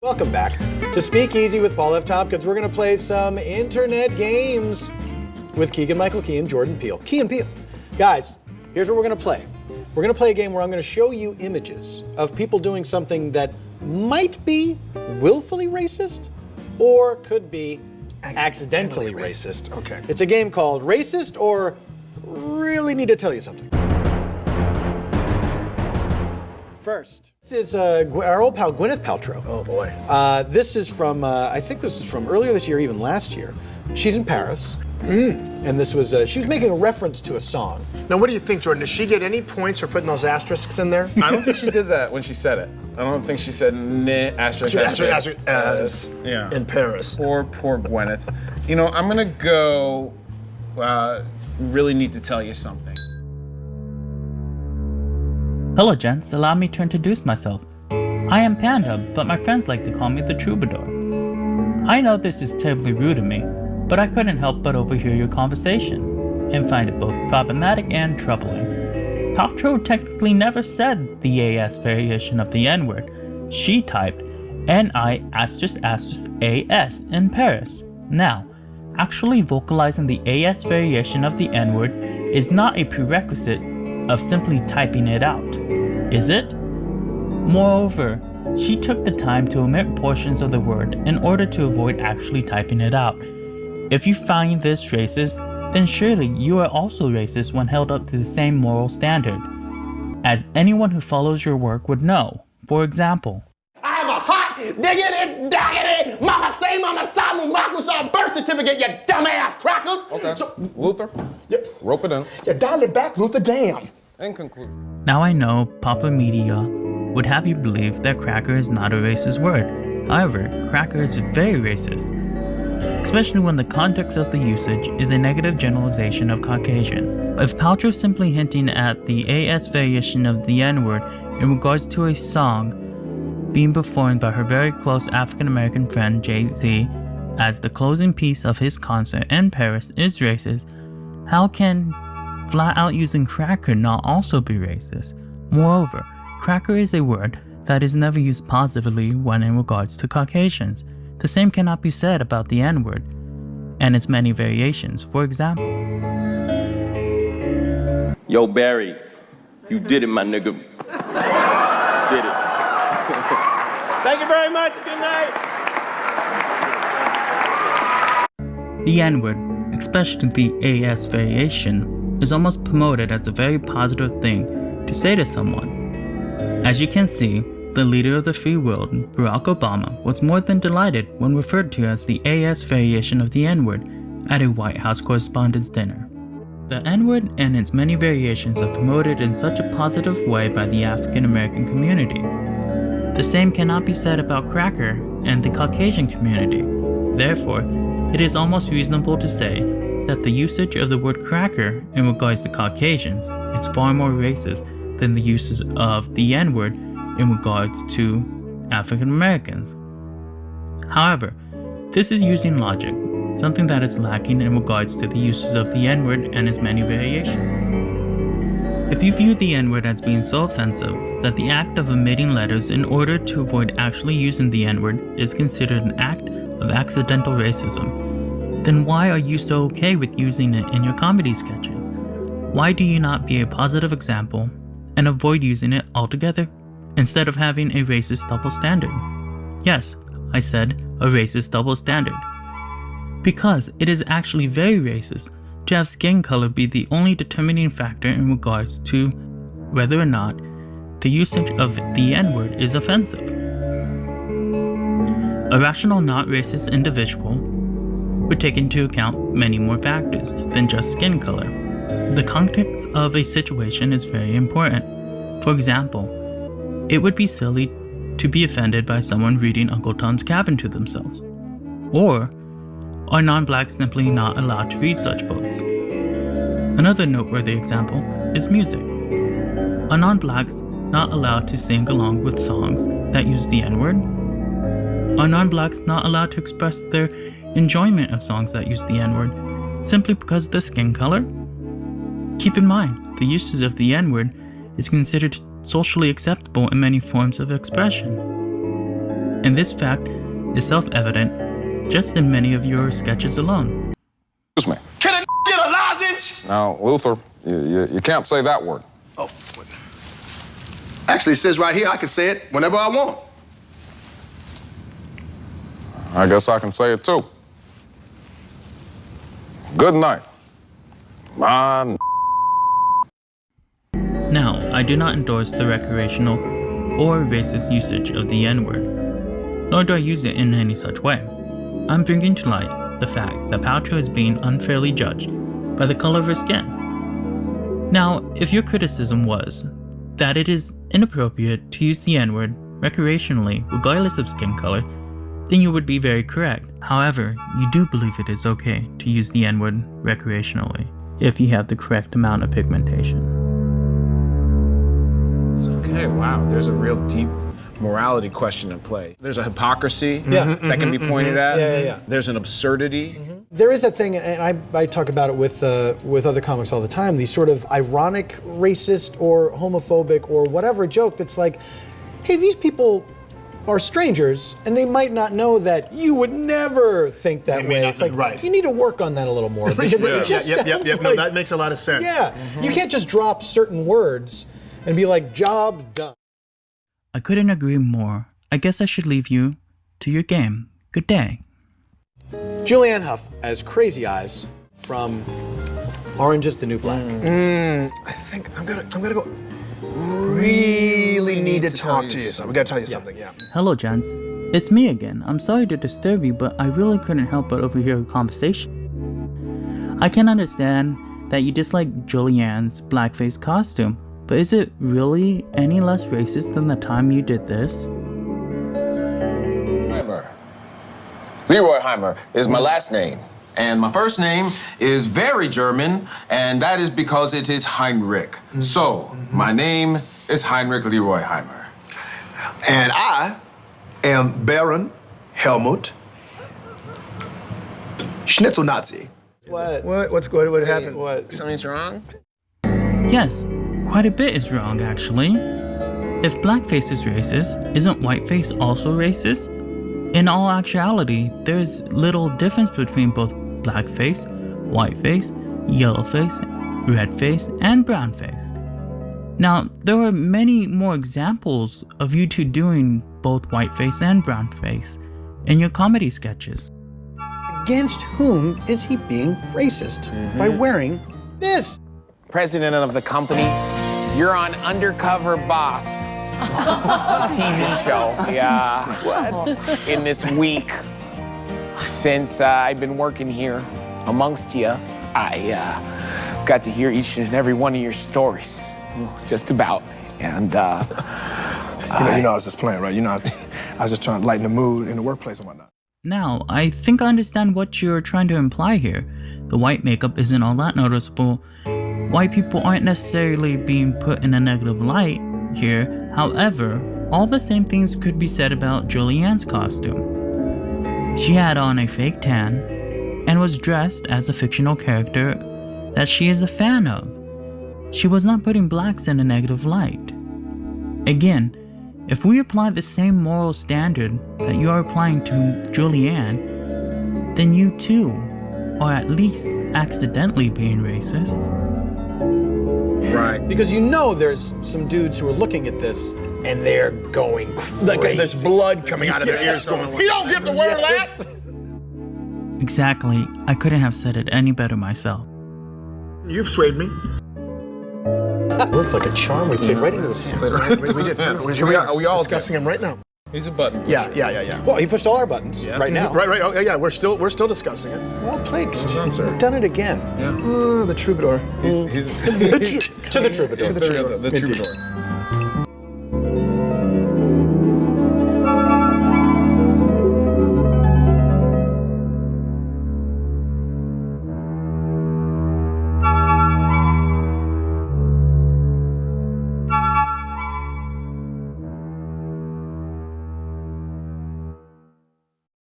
Welcome back to Speakeasy with Paul F. Tompkins. We're going to play some internet games with Keegan-Michael Key and Jordan Peele. Key and Peele. Guys, here's what we're going to play. We're going to play a game where I'm going to show you images of people doing something that might be willfully racist or could be accidentally racist. Okay. It's a game called Racist or Really Need to Tell You Something. First, this is our old pal Gwyneth Paltrow. Oh boy. This is from, I think this is from earlier this year, even last year. She's in Paris. And this was, she was making a reference to a song. Now what do you think, Jordan? Does she get any points for putting those asterisks in there? I don't think she did that when she said it. I don't think she said asterisk, as yeah. in Paris. Poor Gwyneth. You know, I'm gonna go, really need to tell you something. Hello gents, allow me to introduce myself. I am Panda, but my friends like to call me the Troubadour. I know this is terribly rude of me, but I couldn't help but overhear your conversation, and find it both problematic and troubling. Paltrow technically never said the AS variation of the N-word. She typed N-I ***AS in Paris. Now, actually vocalizing the AS variation of the N-word is not a prerequisite of simply typing it out, is it? Moreover, she took the time to omit portions of the word in order to avoid actually typing it out. If you find this racist, then surely you are also racist when held up to the same moral standard, as anyone who follows your work would know. For example, I have a hot, diggity, daggity, mama say, mama samu, makusa birth certificate, you dumbass crackers. Okay. So, Luther, rope it in. you dial it back, Luther, damn. In conclusion. now I know popular media would have you believe that cracker is not a racist word. However, cracker is very racist, especially when the context of the usage is a negative generalization of Caucasians. If Paltrow simply hinting at the AS variation of the N-word in regards to a song being performed by her very close African-American friend Jay-Z as the closing piece of his concert in Paris is racist, how can flat out using cracker not also be racist? Moreover, cracker is a word that is never used positively when in regards to Caucasians. The same cannot be said about the N-word and its many variations. For example, Yo, Barry, you did it, my nigga. Did it. Thank you very much. Good night. the N-word, especially the AS variation, is almost promoted as a very positive thing to say to someone. As you can see, the leader of the free world, Barack Obama, was more than delighted when referred to as the AS variation of the N-word at a White House Correspondents' Dinner. The N-word and its many variations are promoted in such a positive way by the African American community. The same cannot be said about cracker and the Caucasian community. Therefore, it is almost reasonable to say that the usage of the word cracker in regards to Caucasians is far more racist than the uses of the N-word in regards to African Americans. However, this is using logic, something that is lacking in regards to the uses of the N-word and its many variations. If you view the N-word as being so offensive that the act of omitting letters in order to avoid actually using the N-word is considered an act of accidental racism, then why are you so okay with using it in your comedy sketches? Why do you not be a positive example and avoid using it altogether, instead of having a racist double standard? Yes, I said a racist double standard. Because it is actually very racist to have skin color be the only determining factor in regards to whether or not the usage of the N-word is offensive. A rational, not racist individual would take into account many more factors than just skin color. The context of a situation is very important. For example, it would be silly to be offended by someone reading Uncle Tom's Cabin to themselves. Or, are non-blacks simply not allowed to read such books? Another noteworthy example is music. Are non-blacks not allowed to sing along with songs that use the N-word? Are non-blacks not allowed to express their enjoyment of songs that use the N-word simply because of their skin color? Keep in mind, the usage of the N-word is considered socially acceptable in many forms of expression. and this fact is self-evident just in many of your sketches alone. Excuse me. Can a get a lozenge? Now, Luther, you can't say that word. Oh, actually, it says right here I can say it whenever I want. I guess I can say it too. Good night. Man. Now, I do not endorse the recreational or racist usage of the N-word, nor do I use it in any such way. I'm bringing to light the fact that Paltrow is being unfairly judged by the color of her skin. Now, if your criticism was that it is inappropriate to use the N-word recreationally regardless of skin color, then you would be very correct. However, you do believe it is okay to use the N-word recreationally if you have the correct amount of pigmentation. Okay, wow, there's a real deep morality question at play. There's a hypocrisy Yeah. that can be pointed at. Yeah. There's an absurdity. There is a thing, and I talk about it with other comics all the time, these sort of ironic, racist, or homophobic, or whatever joke that's like, hey, these people are strangers, and they might not know that you would never think that way. It's like, right. You need to work on that a little more, because it just sounds No, like, that makes a lot of sense. yeah, you can't just drop certain words and be like, job done. I couldn't agree more. I guess I should leave you to your game. Good day. Julianne Hough as Crazy Eyes from Orange is the New Black. I think I'm gonna go. Really need to talk to you. So we gotta tell you something. Yeah. Hello, gents. It's me again. I'm sorry to disturb you, but I really couldn't help but overhear a conversation. I can understand that you dislike Julianne's blackface costume, but is it really any less racist than the time you did this? Heimer. Leroy Heimer is my last name. And my first name is very German, and that is because it is Heinrich. So, my name is Heinrich Leroy Heimer. And I am Baron Helmut Schnitzel-Nazi. What? What happened? What? Something's wrong? Yes, quite a bit is wrong actually. If blackface is racist, isn't whiteface also racist? In all actuality, there's little difference between both blackface, whiteface, yellowface, redface, and brownface. Now, there are many more examples of you two doing both whiteface and brownface in your comedy sketches. Against whom is he being racist? By wearing this? President of the company, you're on Undercover Boss, TV show. Yeah. What? In this week, since I've been working here amongst you, I got to hear each and every one of your stories, just about. And you know, I was just playing, right? You know, I was just trying to lighten the mood in the workplace and whatnot. Now, I think I understand what you're trying to imply here. The white makeup isn't all that noticeable. White people aren't necessarily being put in a negative light here. However, all the same things could be said about Julianne's costume. She had on a fake tan and was dressed as a fictional character that she is a fan of. She was not putting blacks in a negative light. Again, if we apply the same moral standard that you are applying to Julianne, then you too are at least accidentally being racist. Right. Because you know there's some dudes who are looking at this and they're going crazy. Like there's blood coming out of their ears. You don't get to wear that. Exactly. I couldn't have said it any better myself. You've swayed me. Looked like a charm. We played right into his hands. We all discussing him right now. He's a button. Yeah. Well, he pushed all our buttons right now. Right. Oh, yeah. We're still discussing it. Well played, sir. You've done it again. The troubadour. He's To the troubadour. the troubadour.